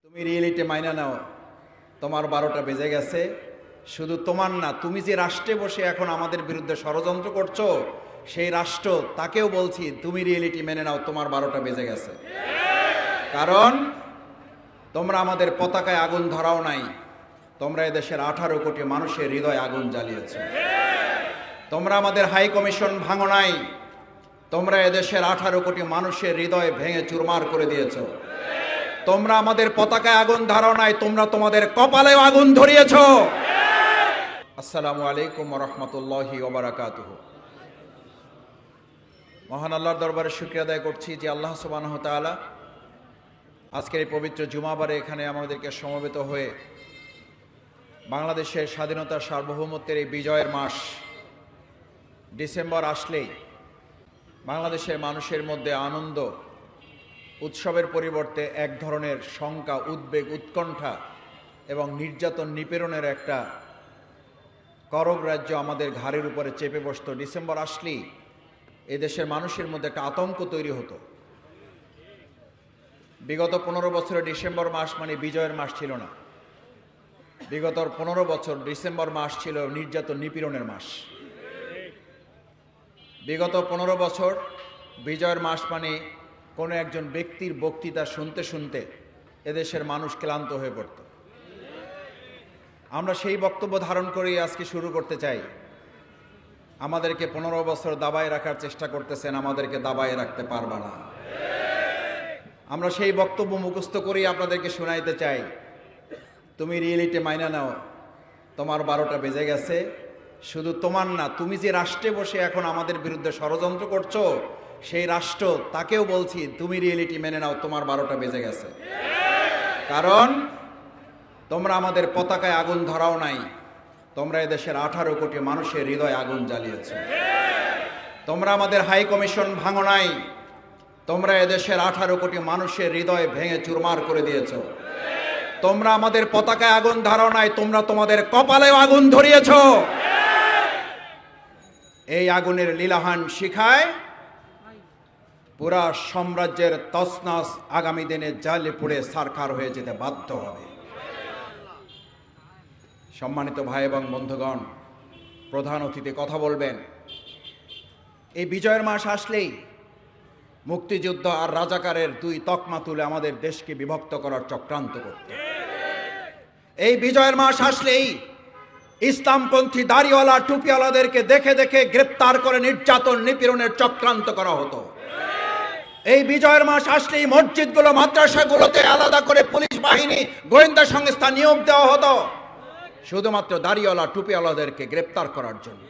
তুমি রিয়েলিটি মাইনা নাও, তোমার 12টা বেজে গেছে। শুধু তোমার না, তুমি যে রাষ্ট্রে বসে এখন আমাদের বিরুদ্ধে ষড়যন্ত্র করছো, সেই রাষ্ট্র তাকেও বলছি তুমি রিয়েলিটি মেনে নাও, তোমার 12টা বেজে গেছে। কারণ তোমরা আমাদের পতাকায় আগুন ধরাও নাই, তোমরা এদেশের 18 কোটি মানুষের হৃদয়ে আগুন জ্বালিয়েছো। তোমরা আমাদের হাই কমিশন ভাঙো নাই, তোমরা এদেশের 18 কোটি মানুষের হৃদয় ভেঙে চুরমার করে দিয়েছো। তোমরা আমাদের পতাকায় আগুন ধরাও নাই, তোমরা তোমাদের কপালেও আগুন ধরিয়েছো। আসসালামু আলাইকুম ওয়া রাহমাতুল্লাহি ওয়া বারাকাতুহু। মহান আল্লাহর দরবারে শুকরিয়া আদায় করছি যে আল্লাহ সুবহানাহু ওয়া তাআলা আজকের এই পবিত্র জুমাবারে এখানে আমাদেরকে সমবেত হয়ে বাংলাদেশের স্বাধীনতা সার্বভৌমত্বের এই বিজয়ের মাস ডিসেম্বর আসলেই বাংলাদেশের মানুষের মধ্যে আনন্দ উৎসবের পরিবর্তে এক ধরনের শঙ্কা, উদ্বেগ, উৎকণ্ঠা এবং নির্যাতন নিপীড়নের একটা করব রাজ্য আমাদের ঘাড়ের উপরে চেপে বসত। ডিসেম্বর আসলেই এদেশের মানুষের মধ্যে একটা আতঙ্ক তৈরি হতো। বিগত 15 বছরে ডিসেম্বর মাস মানে বিজয়ের মাস ছিল না। বিগত 15 বছর ডিসেম্বর মাস ছিল নির্যাতন নিপীড়নের মাস। বিগত 15 বছর বিজয়ের মাস মানে কোনো একজন ব্যক্তির বক্তৃতা শুনতে শুনতে এদেশের মানুষ ক্লান্ত হয়ে পড়ত। আমরা সেই বক্তব্য ধারণ করেই আজকে শুরু করতে চাই। আমাদেরকে 15 বছর দাবায় রাখার চেষ্টা করতেছেন, আমাদেরকে দাবায় রাখতে পারবা না। আমরা সেই বক্তব্য মুখস্থ করেই আপনাদেরকে শোনাইতে চাই, তুমি রিয়েলিটি মাইনা নাও, তোমার 12টা বেজে গেছে। শুধু তোমার না, তুমি যে রাষ্ট্রে বসে এখন আমাদের বিরুদ্ধে ষড়যন্ত্র করছো, সেই রাষ্ট্র তাকেও বলছি তুমি রিয়েলিটি মেনে নাও, তোমার 12টা বেজে গেছে। কারণ তোমরা আমাদের পতাকায় আগুন ধরাও নাই, তোমরা এদেশের 18 কোটি মানুষের হৃদয়ে আগুন জ্বালিয়েছো। তোমরা আমাদের হাই কমিশন ভাঙো নাই, তোমরা এদেশের 18 কোটি মানুষের হৃদয় ভেঙে চুরমার করে দিয়েছো। তোমরা আমাদের পতাকায় আগুন ধরাও নাই, তোমরা তোমাদের কপালেও আগুন ধরিয়েছো। এই আগুনের লীলাহান শিখায় পুরা সাম্রাজ্যের তছনছ আগামী দিনে জ্বালে পুড়ে ছারখার হয়ে যেতে বাধ্য হবে। সম্মানিত ভাই এবং বন্ধুগণ, প্রধান অতিথি কথা বলবেন। এই বিজয়ের মাস আসলেই মুক্তিযুদ্ধ আর রাজাকারের দুই তকমা তুলে আমাদের দেশকে বিভক্ত করার চক্রান্ত করত। এই বিজয়ের মাস আসলেই ইসলামপন্থী দাড়িওয়ালা টুপিওয়ালাদেরকে দেখে দেখে গ্রেপ্তার করে নির্যাতন নিপীড়নের চক্রান্ত করা হতো। এই বিজয়ের মাস আসলেই মসজিদগুলো, মাদ্রাসাগুলোতে আলাদা করে পুলিশ বাহিনী, গোয়েন্দা সংস্থা নিয়োগ দেওয়া হতো শুধুমাত্র দাড়িওয়ালা টুপিওয়ালাদেরকে গ্রেপ্তার করার জন্য।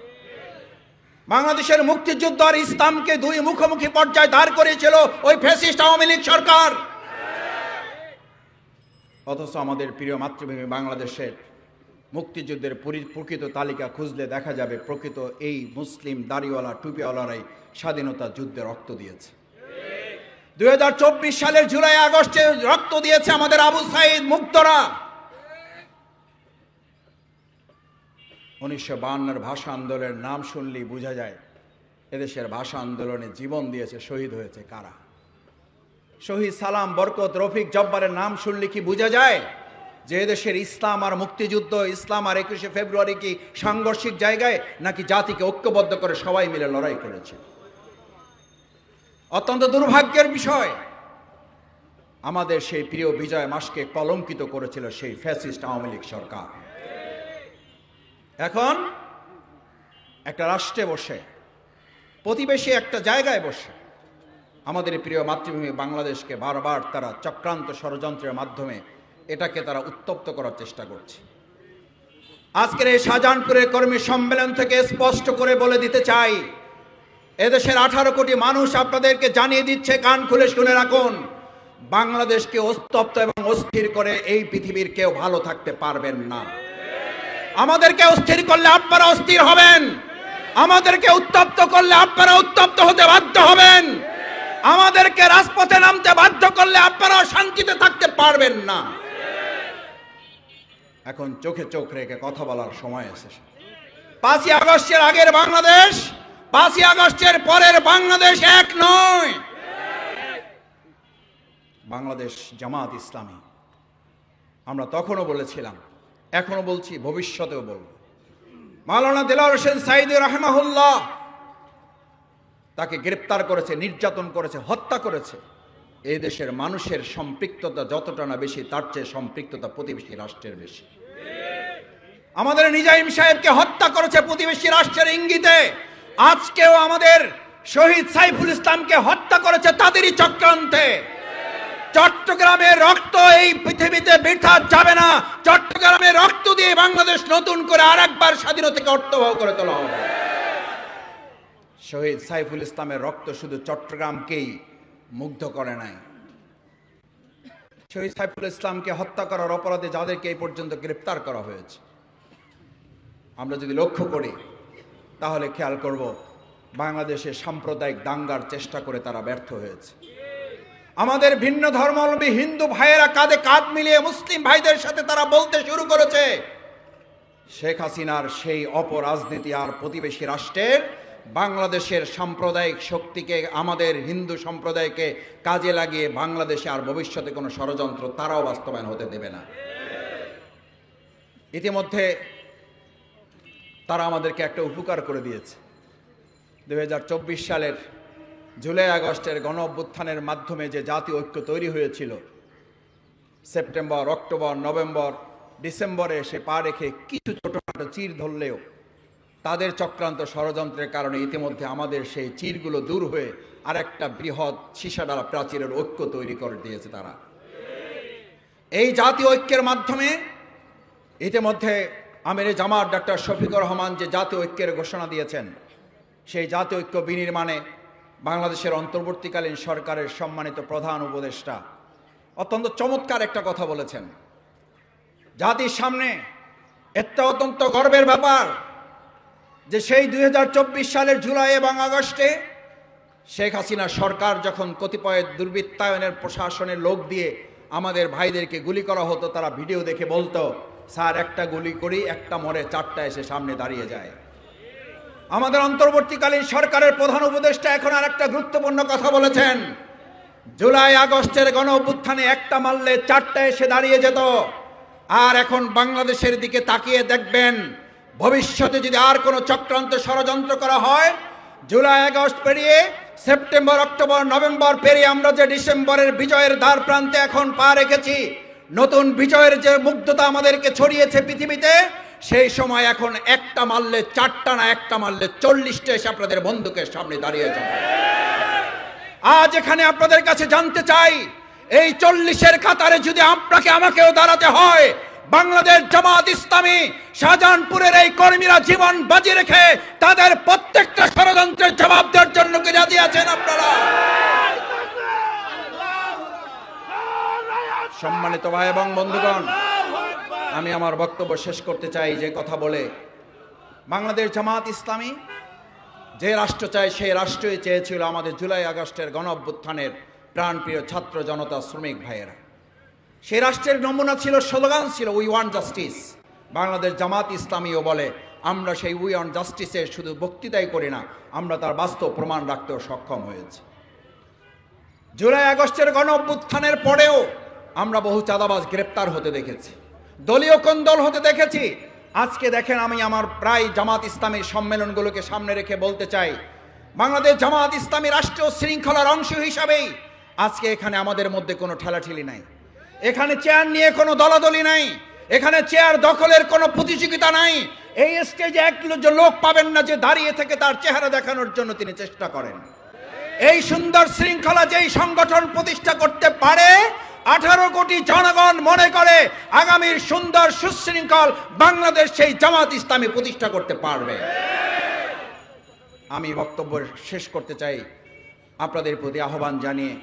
বাংলাদেশের মুক্তিযুদ্ধ আর ইসলামকে দুই মুখোমুখি পর্যায়ে দাঁড় করেছিল ওই ফ্যাসিস্ট আওয়ামী লীগ সরকার। অথচ আমাদের প্রিয় মাতৃভূমি বাংলাদেশের মুক্তিযুদ্ধের প্রকৃত তালিকা খুঁজলে দেখা যাবে প্রকৃত এই মুসলিম দাড়িওয়ালা টুপিওয়ালারাই স্বাধীনতা যুদ্ধে রক্ত দিয়েছে। 2024 সালের জুলাই আগস্টে রক্ত দিয়েছে আমাদের আবু সাইদ মুক্তরা। 1952 ভাষা আন্দোলনের নাম শুনলেই বোঝা যায় এদেশের ভাষা আন্দোলনে জীবন দিয়েছে, শহীদ হয়েছে কারা। শহীদ সালাম, বরকত, রফিক, জব্বারের নাম শুনলে কি বোঝা যায় যে এদেশের ইসলাম আর মুক্তিযুদ্ধ, ইসলাম আর 21শে ফেব্রুয়ারি কি সাংঘর্ষিক জায়গায়, নাকি জাতিকে ঐক্যবদ্ধ করে সবাই মিলে লড়াই করেছে। অত্যন্ত দুর্ভাগ্যের বিষয়, আমাদের সেই প্রিয় বিজয় মাসকে কলঙ্কিত করেছিল সেই ফ্যাসিস্ট আওয়ামী লীগ সরকার। এখন একটা রাষ্ট্রে বসে, প্রতিবেশী একটা জায়গায় বসে আমাদের প্রিয় মাতৃভূমি বাংলাদেশকে বারবার তারা চক্রান্ত ষড়যন্ত্রের মাধ্যমে এটাকে তারা উত্তপ্ত করার চেষ্টা করছে। আজকের এই শাহজাহানপুরের কর্মী সম্মেলন থেকে স্পষ্ট করে বলে দিতে চাই, এদেশের 18 কোটি মানুষ আপনাদেরকে জানিয়ে দিচ্ছে, কান খুলে শুনে রাখুন, বাংলাদেশকে উত্তপ্ত এবং অস্থির করে এই পৃথিবীর কেউ ভালো থাকতে পারবেন না। আমাদেরকে অস্থির করলে আপনারা অস্থির হবেন, আমাদেরকে উত্তপ্ত করলে আপনারা উত্তপ্ত হতে বাধ্য হবেন, আমাদেরকে রাজপথে নামতে বাধ্য করলে আপনারা শান্তিতে থাকতে পারবেন না। এখন চোখে চোখ রেখে কথা বলার সময় এসেছে। 5ই আগস্টের আগের বাংলাদেশ, 5ই আগস্টের পরের বাংলাদেশ এক নয়। বাংলাদেশ জামাত ইসলামী আমরা তখনও বলেছিলাম, এখনো বলছি, ভবিষ্যতেও বলব, মাওলানা দেলাওয়ার হোসেন সাঈদী রাহিমাহুল্লাহ তাকে গ্রেপ্তার করেছে, নির্যাতন করেছে, হত্যা করেছে। এই দেশের মানুষের সম্পৃক্ততা যতটা না বেশি, তার চেয়ে সম্পৃক্ততা প্রতিবেশী রাষ্ট্রের বেশি। আমাদের নিজাম সাহেবকে হত্যা করেছে প্রতিবেশী রাষ্ট্রের ইঙ্গিতে। আজকেও আমাদের শহীদ সাইফুল ইসলামকে হত্যা করেছে তাদেরই চক্রান্তে। চট্টগ্রামের রক্ত এই পৃথিবীতে বৃথা যাবে না। চট্টগ্রামের রক্ত দিয়ে বাংলাদেশ নতুন করে আরেকবার স্বাধীনতাকে অর্থবহ করে তোলা হবে। শহীদ সাইফুল ইসলামের রক্ত শুধু চট্টগ্রামকেই মুগ্ধ করে নাই। শহীদ সাইফুল ইসলামকে হত্যা করার অপরাধে যাদেরকে এই পর্যন্ত গ্রেপ্তার করা হয়েছে, আমরা যদি লক্ষ্য করি তাহলে খেয়াল করব বাংলাদেশে সাম্প্রদায়িক দাঙ্গার চেষ্টা করে তারা ব্যর্থ হয়েছে। আমাদের ভিন্ন ধর্মাবলম্বী হিন্দু ভাইয়েরা কাঁধে কাঁধ মিলিয়ে মুসলিম ভাইদের সাথে তারা বলতে শুরু করেছে, শেখ হাসিনার সেই অপরাজনীতি আর প্রতিবেশী রাষ্ট্রের বাংলাদেশের সাম্প্রদায়িক শক্তিকে, আমাদের হিন্দু সম্প্রদায়কে কাজে লাগিয়ে বাংলাদেশে আর ভবিষ্যতে কোনো ষড়যন্ত্র তারাও বাস্তবায়ন হতে দেবে না। ইতিমধ্যে তারা আমাদেরকে একটা উপকার করে দিয়েছে। 2024 সালের জুলাই আগস্টের গণ অভ্যুত্থানের মাধ্যমে যে জাতীয় ঐক্য তৈরি হয়েছিল, সেপ্টেম্বর, অক্টোবর, নভেম্বর, ডিসেম্বরে এসে পা রেখে কিছু ছোটখাটো চির ধরলেও তাদের চক্রান্ত ষড়যন্ত্রের কারণে ইতিমধ্যে আমাদের সেই চিরগুলো দূর হয়ে আরেকটা বৃহৎ সীসাডালা প্রাচীরের ঐক্য তৈরি করে দিয়েছে তারা। এই জাতীয় ঐক্যের মাধ্যমে ইতিমধ্যে আমিরে জামাত ডক্টর শফিকুর রহমান যে জাতীয় ঐক্যের ঘোষণা দিয়েছেন, সেই জাতীয় ঐক্য বিনির্মাণে বাংলাদেশের অন্তর্বর্তীকালীন সরকারের সম্মানিত প্রধান উপদেষ্টা অত্যন্ত চমৎকার একটা কথা বলেছেন। জাতির সামনে একটা অত্যন্ত গর্বের ব্যাপার যে সেই 2024 সালের জুলাই এবং আগস্টে শেখ হাসিনা সরকার যখন কতিপয় দুর্বৃত্তায়নের প্রশাসনের লোক দিয়ে আমাদের ভাইদেরকে গুলি করা হতো, তারা ভিডিও দেখে বলতো, স্যার একটা গুলি করি, একটা মরে, চারটা এসে সামনে দাঁড়িয়ে যায়। আমাদের অন্তর্বর্তীকালীন সরকারের প্রধান উপদেষ্টা এখন আর একটা গুরুত্বপূর্ণ কথা বলেছেন, জুলাই আগস্টের গণ অভ্যুত্থানে একটা মারলে চারটা এসে দাঁড়িয়ে যেত। আর এখন বাংলাদেশের দিকে তাকিয়ে দেখবেন, ভবিষ্যতে যদি আর কোনো চক্রান্ত ষড়যন্ত্র করা হয়, জুলাই আগস্ট পেরিয়ে সেপ্টেম্বর, অক্টোবর, নভেম্বর পেরিয়ে আমরা যে ডিসেম্বরের বিজয়ের দ্বার প্রান্তে এখন পা রেখেছি, নতুন বিজয়ের যে মুগ্ধতা আমাদেরকে ছড়িয়েছে পৃথিবীতে, সেই সময় এখন একটা মারলে চারটা না, একটা মারলে 40টা এসে আপনাদের বন্দুকের সামনে দাঁড়িয়ে যাবে। আজ এখানে আপনাদের কাছে জানতে চাই, এই 40-এর কাতারে যদি আপনাকে আমাকেও দাঁড়াতে হয়, বাংলাদেশ জামাত ইসলামী শাহজাহানপুরের এই কর্মীরা জীবন বাজি রেখে তাদের প্রত্যেকটা ষড়যন্ত্রের জবাব দেওয়ার জন্য কি রাজি আছেন আপনারা? সম্মানিত ভাই এবং বন্ধুগণ, আমি আমার বক্তব্য শেষ করতে চাই যে কথা বলে, বাংলাদেশ জামাত ইসলামী যে রাষ্ট্র চায় সেই রাষ্ট্রই চেয়েছিল আমাদের জুলাই আগস্টের গণ অভ্যুত্থানের প্রাণপ্রিয় ছাত্র জনতা, শ্রমিক ভাইয়েরা। সেই রাষ্ট্রের নমুনা ছিল, স্লোগান ছিল, we want justice. Bangladesh Jamaat ইসলামীও বলে, আমরা সেই উই ওয়ান্ট জাস্টিসের শুধু বক্তৃতাই করি না, আমরা তার বাস্তব প্রমাণ রাখতেও সক্ষম হয়েছি। জুলাই আগস্টের গণ অভ্যুত্থানের পরেও আমরা বহু চাঁদাবাজ গ্রেপ্তার হতে দেখেছি, দলীয় কোন্দল হতে দেখেছি। আজকে দেখেন, আমি আমার প্রায় জামাত ইসলামীর সম্মেলনগুলোকে সামনে রেখে বলতে চাই, বাংলাদেশ জামাত ইসলামী রাষ্ট্রীয় শৃঙ্খলার অংশ হিসাবেই আজকে এখানে আমাদের মধ্যে কোনো ঠেলাঠেলি নাই, এখানে চেয়ার নিয়ে কোনো দলাদলি নাই, এখানে চেয়ার দখলের কোনো প্রতিযোগিতা নাই। এই স্টেজে এক লোক পাবেন না যে দাঁড়িয়ে থেকে তার চেহারা দেখানোর জন্য তিনি চেষ্টা করেন। এই সুন্দর শৃঙ্খলা যেই সংগঠন প্রতিষ্ঠা করতে পারে, 18 কোটি জনগণ মনে করে আগামীর সুন্দর সুশৃঙ্খল বাংলাদেশ সেই জামাত ইসলামী প্রতিষ্ঠা করতে পারবে। আমি বক্তব্য শেষ করতে চাই আপনাদের প্রতি আহ্বান জানিয়ে,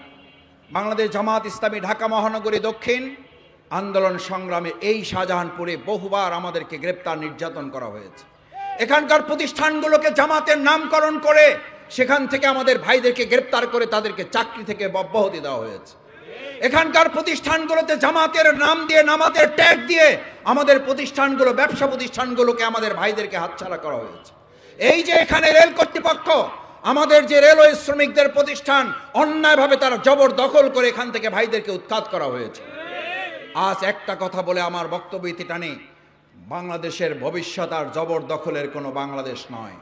বাংলাদেশ জামাত ইসলামী ঢাকা মহানগরী দক্ষিণ আন্দোলন সংগ্রামে এই শাহজাহানপুরে বহুবার আমাদেরকে গ্রেপ্তার, নির্যাতন করা হয়েছে। এখানকার প্রতিষ্ঠানগুলোকে জামাতের নামকরণ করে সেখান থেকে আমাদের ভাইদেরকে গ্রেপ্তার করে তাদেরকে চাকরি থেকে অব্যাহতি দেওয়া হয়েছে। এখানকার প্রতিষ্ঠানগুলোতে জামাতের নাম দিয়ে, নামাতের ট্যাগ দিয়ে আমাদের প্রতিষ্ঠানগুলো, ব্যবসা প্রতিষ্ঠানগুলোকে আমাদের ভাইদেরকে হাতছাড়া করা হয়েছে। এই যে এখানে রেল কর্তৃপক্ষ, আমাদের যে রেলওয়ে শ্রমিকদের প্রতিষ্ঠান, অন্যায়ভাবে তারা জবরদখল করে এখান থেকে ভাইদেরকে উৎখাত করা হয়েছে। আজ একটা কথা বলে আমার বক্তব্য ইতি টানি, বাংলাদেশের ভবিষ্যৎ আর জবরদখলের কোনো বাংলাদেশ নয়,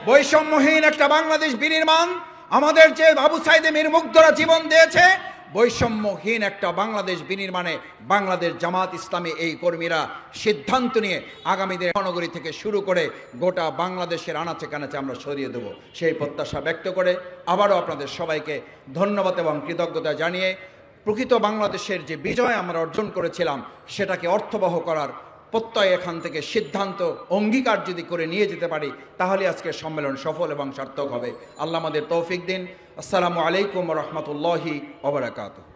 বৈষম্যহীন একটা বাংলাদেশ বিনির্মাণ। আমাদের যে আবু সাইদে মীর মুগ্ধরা জীবন দিয়েছে, বৈষম্যহীন একটা বাংলাদেশ বিনির্মাণে বাংলাদেশ জামাত ইসলামী এই কর্মীরা সিদ্ধান্ত নিয়ে আগামী দিনে মহানগরী থেকে শুরু করে গোটা বাংলাদেশের আনাচে কানাচে আমরা সরিয়ে দেব, সেই প্রত্যাশা ব্যক্ত করে আবারও আপনাদের সবাইকে ধন্যবাদ এবং কৃতজ্ঞতা জানিয়ে প্রকৃত বাংলাদেশের যে বিজয় আমরা অর্জন করেছিলাম সেটাকে অর্থবহ করার প্রত্যয় এখান থেকে সিদ্ধান্ত অঙ্গীকার যদি করে নিয়ে যেতে পারি, তাহলে আজকের সম্মেলন সফল এবং সার্থক হবে। আল্লাহ আমাদের তৌফিক দিন। আসসালামু আলাইকুম ওয়া রাহমাতুল্লাহি ওয়া বারাকাতুহু।